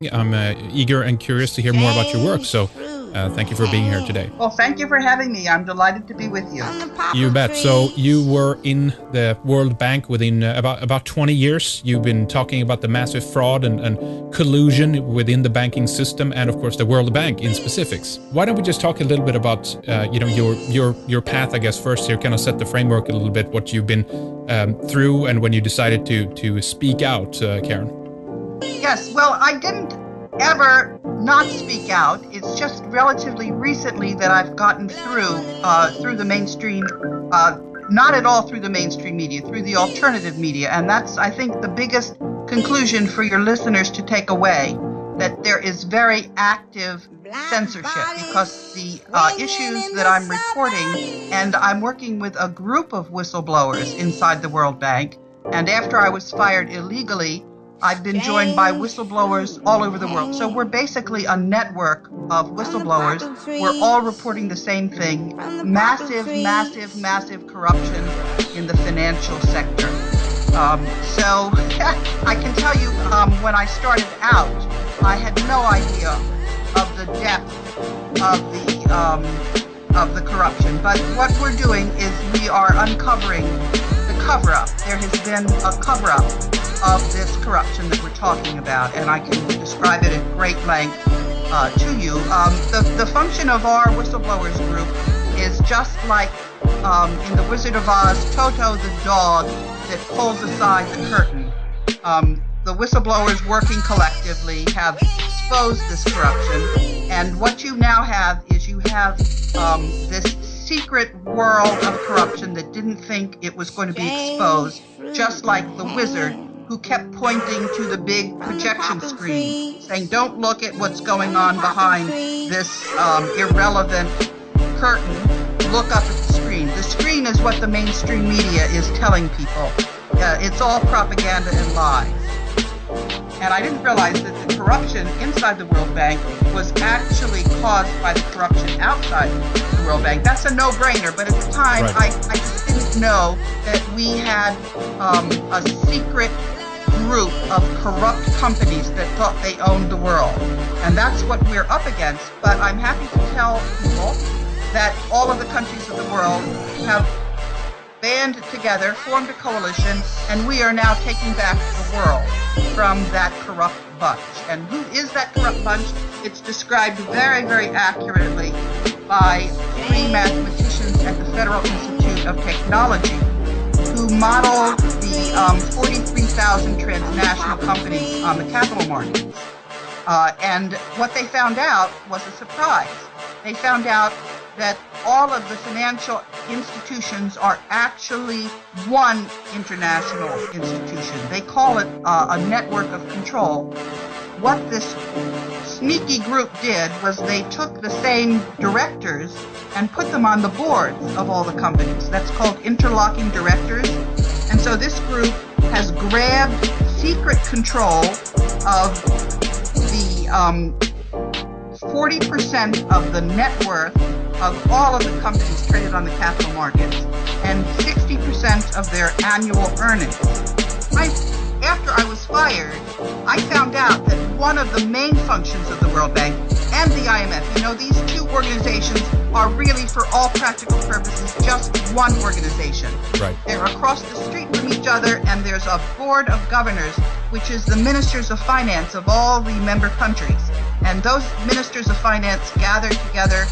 I'm eager and curious to hear more about your work. So thank you for being here today. Well, thank you for having me. I'm delighted to be with you. You bet. So you were in the World Bank within about 20 years. You've been talking about the massive fraud and collusion within the banking system, and of course the World Bank in specifics. Why don't we just talk a little bit about your path, I guess, first here, kind of set the framework a little bit, what you've been through, and when you decided to speak out, Karen. Yes. Well, I didn't ever not speak out. It's just relatively recently that I've gotten through the mainstream, not at all through the mainstream media, through the alternative media. And that's, I think, the biggest conclusion for your listeners to take away, that there is very active censorship, because the issues that I'm reporting, and I'm working with a group of whistleblowers inside the World Bank, and after I was fired illegally, I've been joined by whistleblowers all over the world. So we're basically a network of whistleblowers. We're all reporting the same thing: massive, massive, massive corruption in the financial sector. So I can tell you, when I started out, I had no idea of the depth of the corruption. But what we're doing is we are uncovering the cover-up. There has been a cover-up of this corruption that we're talking about, and I can describe it at great length to you. The function of our whistleblowers group is just like in The Wizard of Oz, Toto the dog that pulls aside the curtain. The whistleblowers working collectively have exposed this corruption, and what you now have is you have this secret world of corruption that didn't think it was going to be exposed, just like the wizard who kept pointing to the big projection screen, saying, don't look at what's going on behind this irrelevant curtain, look up at the screen. The screen is what the mainstream media is telling people. It's all propaganda and lies. And I didn't realize that the corruption inside the World Bank was actually caused by the corruption outside the World Bank. That's a no-brainer, but at the time, right, I just didn't know that we had a secret group of corrupt companies that thought they owned the world. And that's what we're up against. But I'm happy to tell people that all of the countries of the world have band together, formed a coalition, and we are now taking back the world from that corrupt bunch. And who is that corrupt bunch? It's described very, very accurately by three mathematicians at the Federal Institute of Technology, who modeled the 43,000 transnational companies on the capital markets. And what they found out was a surprise. They found out that all of the financial institutions are actually one international institution. They call it a network of control. What this sneaky group did was they took the same directors and put them on the boards of all the companies. That's called interlocking directors. And so this group has grabbed secret control of the 40% of the net worth of all of the companies traded on the capital markets and 60% of their annual earnings. After I was fired, I found out that one of the main functions of the World Bank and the IMF, these two organizations are really, for all practical purposes, just one organization. Right. They're across the street from each other, and there's a board of governors, which is the ministers of finance of all the member countries. And those ministers of finance gather together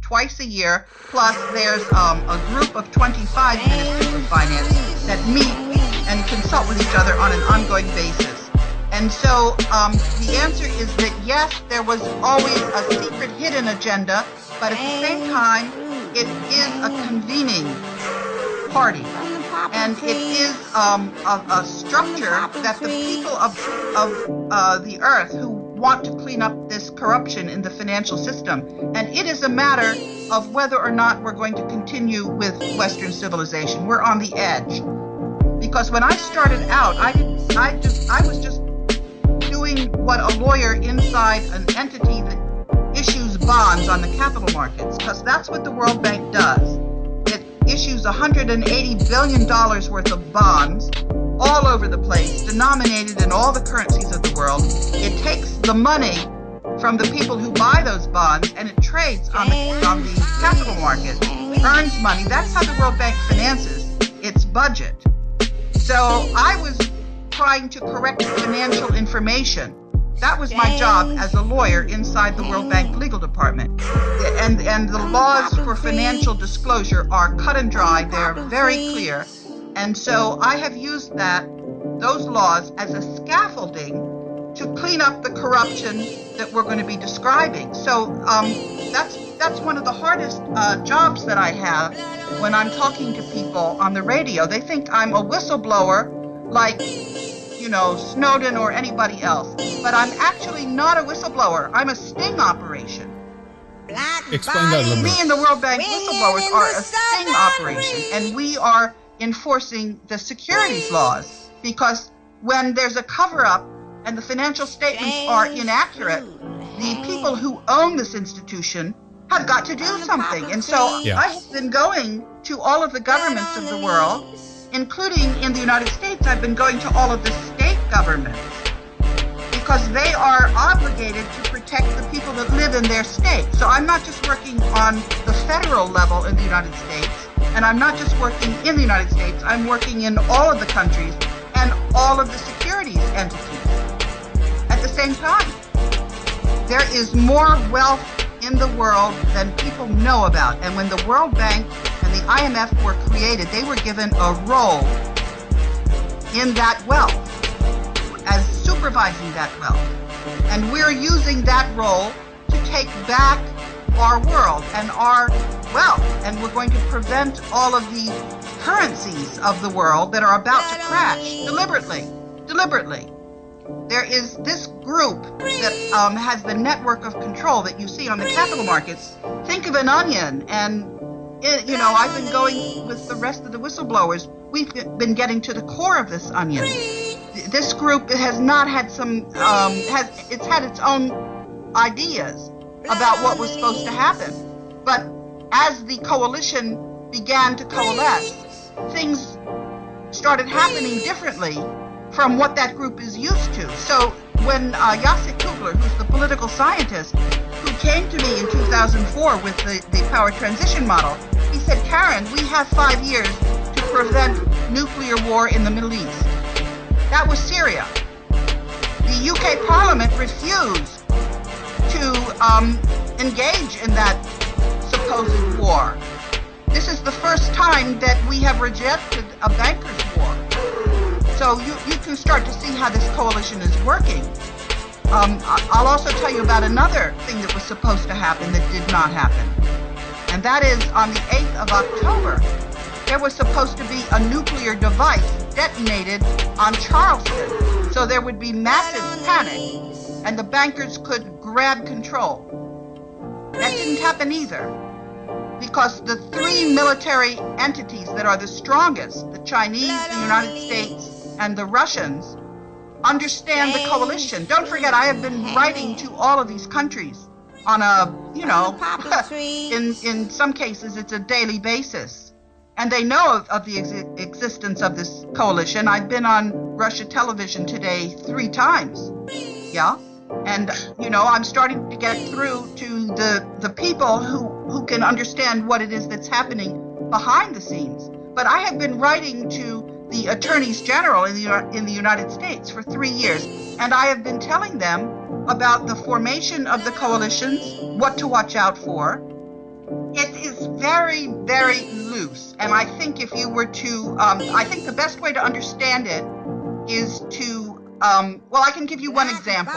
twice a year, plus there's a group of 25 ministers of finance that meet and consult with each other on an ongoing basis. And so the answer is that yes, there was always a secret hidden agenda, but at the same time, it is a convening party. And it is a structure that the people of the earth who want to clean up this corruption in the financial system. And it is a matter of whether or not we're going to continue with Western civilization. We're on the edge. Because when I started out, I was just doing what a lawyer inside an entity that issues bonds on the capital markets, because that's what the World Bank does. It issues $180 billion worth of bonds all over the place, denominated in all the currencies of the world. It takes the money from the people who buy those bonds and it trades on the capital market, earns money. That's how the World Bank finances its budget. So I was trying to correct financial information. That was my job as a lawyer inside the World Bank legal department. And the laws for financial disclosure are cut and dry. They're very clear. And so I have used those laws as a scaffolding to clean up the corruption that we're going to be describing. So that's one of the hardest jobs that I have when I'm talking to people on the radio. They think I'm a whistleblower, like, you know, Snowden or anybody else. But I'm actually not a whistleblower. I'm a sting operation. Explain that a little bit. Me and the World Bank whistleblowers are a sting operation, and we are enforcing the securities laws, because when there's a cover-up and the financial statements are inaccurate, the people who own this institution have got to do something. And so I have been going to all of the governments of the world, including in the United States. I've been going to all of the state governments because they are obligated to protect the people that live in their state. So I'm not just working on the federal level in the United States, and I'm not just working in the United States, I'm working in all of the countries and all of the securities entities at the same time. There is more wealth in the world than people know about. And when the World Bank and the IMF were created, they were given a role in that wealth, as supervising that wealth. And we're using that role to take back our world and our wealth. And we're going to prevent all of the currencies of the world that are about to crash deliberately. There is this group that has the network of control that you see on the capital markets. Think of an onion, and I've been going with the rest of the whistleblowers. We've been getting to the core of this onion. This group has not had it's had its own ideas about what was supposed to happen. But as the coalition began to coalesce, things started happening differently from what that group is used to. So when Hctib, who's the political scientist, who came to me in 2004 with the power transition model, he said, "Karen, we have 5 years to prevent nuclear war in the Middle East." That was Syria. The UK Parliament refused to engage in that supposed war. This is the first time that we have rejected a banker's war. So you can start to see how this coalition is working. I'll also tell you about another thing that was supposed to happen that did not happen. And that is on the 8th of October, there was supposed to be a nuclear device detonated on Charleston. So there would be massive panic and the bankers could grab control. That didn't happen either, because the 3 military entities that are the strongest, the Chinese, the United States, and the Russians, understand the coalition. Don't forget, I have been writing to all of these countries on a, in some cases it's a daily basis. And they know of the existence of this coalition. I've been on Russia television today 3 times. Yeah. And, I'm starting to get through to the people who can understand what it is that's happening behind the scenes. But I have been writing to the attorneys general in the United States for 3 years, and I have been telling them about the formation of the coalitions, what to watch out for. It is very, very loose, and I think if you were to, I think the best way to understand it is to, I can give you one example.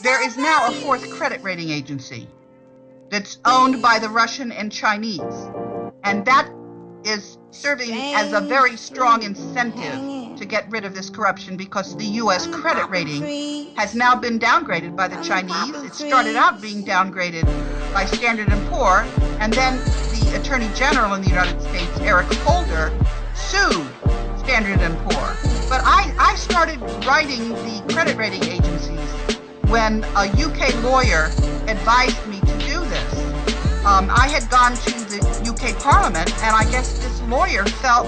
There is now a 4th credit rating agency that's owned by the Russian and Chinese, and that is serving as a very strong incentive to get rid of this corruption, because the U.S. credit rating has now been downgraded by the Chinese. It started out being downgraded by Standard & Poor, and then the Attorney General in the United States, Eric Holder, sued Standard & Poor. But I started writing the credit rating agencies when a UK lawyer advised me to do this. I had gone to the UK Parliament, and I guess this lawyer felt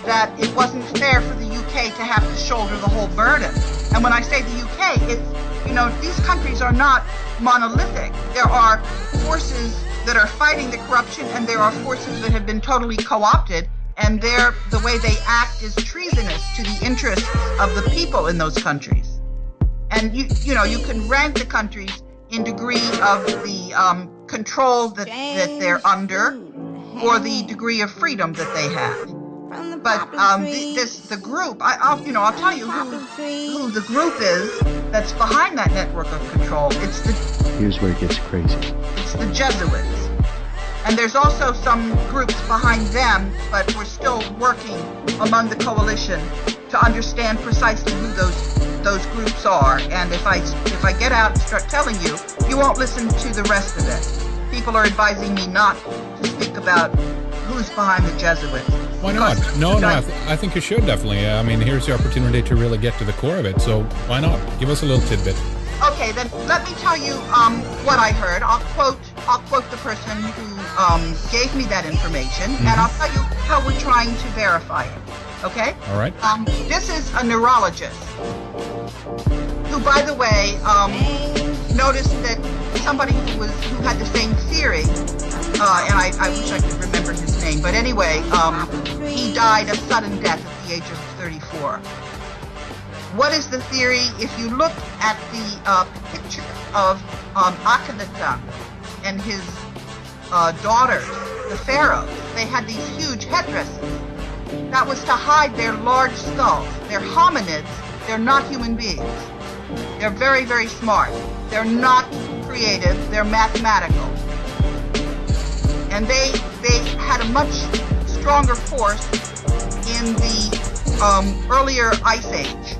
that it wasn't fair for the UK to have to shoulder the whole burden. And when I say the UK, it's, these countries are not monolithic. There are forces that are fighting the corruption, and there are forces that have been totally co-opted, and the way they act is treasonous to the interests of the people in those countries. And you can rank the countries in degree of the control that they're under, or the degree of freedom that they have. But the group, I'll tell you who the group is that's behind that network of control. Here's where it gets crazy. It's the Jesuits. And there's also some groups behind them, but we're still working among the coalition to understand precisely who those groups are. And if I get out and start telling you, you won't listen to the rest of it. People are advising me not to speak about who's behind the Jesuits. Why not? No, I think you should definitely. I mean, here's your opportunity to really get to the core of it. So why not? Give us a little tidbit. Okay, then let me tell you what I heard. I'll quote the person who gave me that information, and I'll tell you how we're trying to verify it. Okay? All right. This is a neurologist who, by the way, noticed that somebody who had the same theory, and I wish I could remember his name, but anyway, he died a sudden death at the age of 34. What is the theory? If you look at the picture of Hctiw and his daughters, the pharaohs, they had these huge headdresses. That was to hide their large skulls. They're hominids. They're not human beings. They're very, very smart. They're not creative. They're mathematical. And they had a much stronger force in the earlier Ice Age.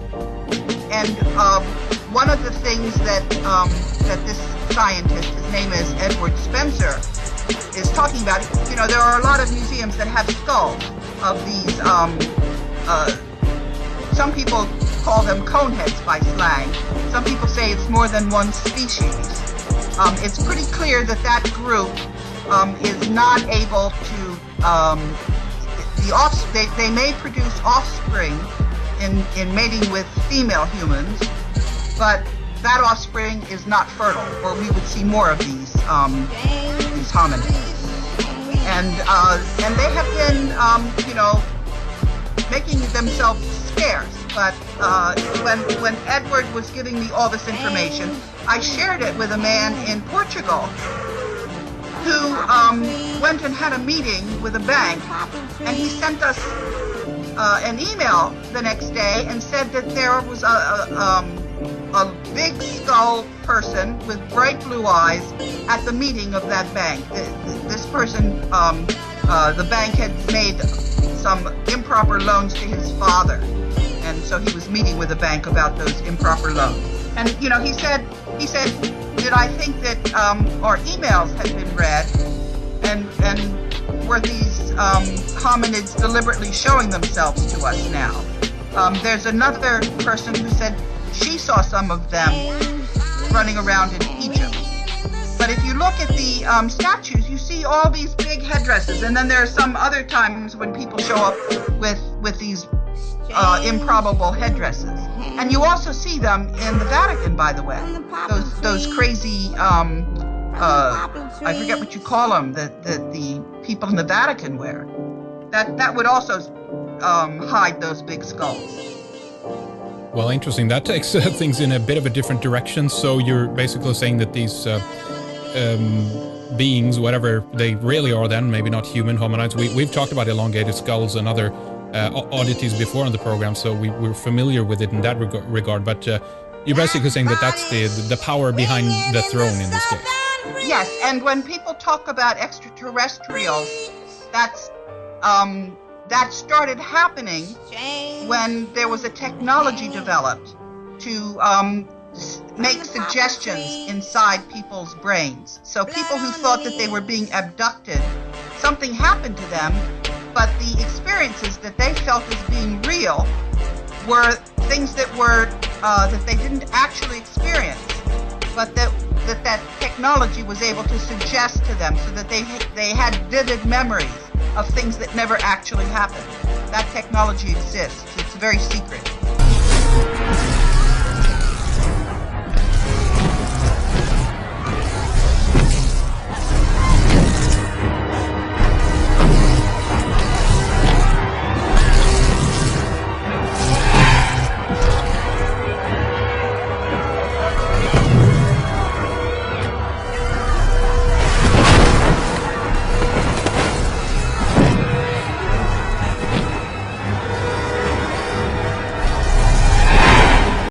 And one of the things that this scientist, his name is Edward Spencer, is talking about, there are a lot of museums that have skulls of these, some people call them coneheads by slang. Some people say it's more than one species. It's pretty clear that group is not able to, they may produce offspring in mating with female humans, but that offspring is not fertile, or we would see more of these hominids. And they have been, making themselves scarce. But when Edward was giving me all this information, I shared it with a man in Portugal who went and had a meeting with a bank, and he sent us an email the next day and said that there was a big skull person with bright blue eyes at the meeting of that bank. This person, the bank had made some improper loans to his father, and so he was meeting with the bank about those improper loans. And he said, did I think that our emails had been read, and were these hominids deliberately showing themselves to us now? There's another person who said she saw some of them running around in Egypt. But if you look at the statues, you see all these big headdresses, and then there are some other times when people show up with these improbable headdresses. And you also see them in the Vatican, by the way. Those crazy, I forget what you call them, that the people in the Vatican wear. That would also hide those big skulls. Well, interesting. That takes things in a bit of a different direction. So you're basically saying that these beings, whatever they really are then, maybe not human hominids. We've talked about elongated skulls and other oddities before on the program, so we're familiar with it in that regard. But you're basically saying that that's the power behind the throne in this case. Yes, and when people talk about extraterrestrials, that's that started happening when there was a technology developed to make suggestions inside people's brains. So people who thought that they were being abducted, something happened to them, but the experiences that they felt as being real were things that were that they didn't actually experience, but that technology was able to suggest to them, so that they had vivid memories of things that never actually happened. That technology exists. It's very secret.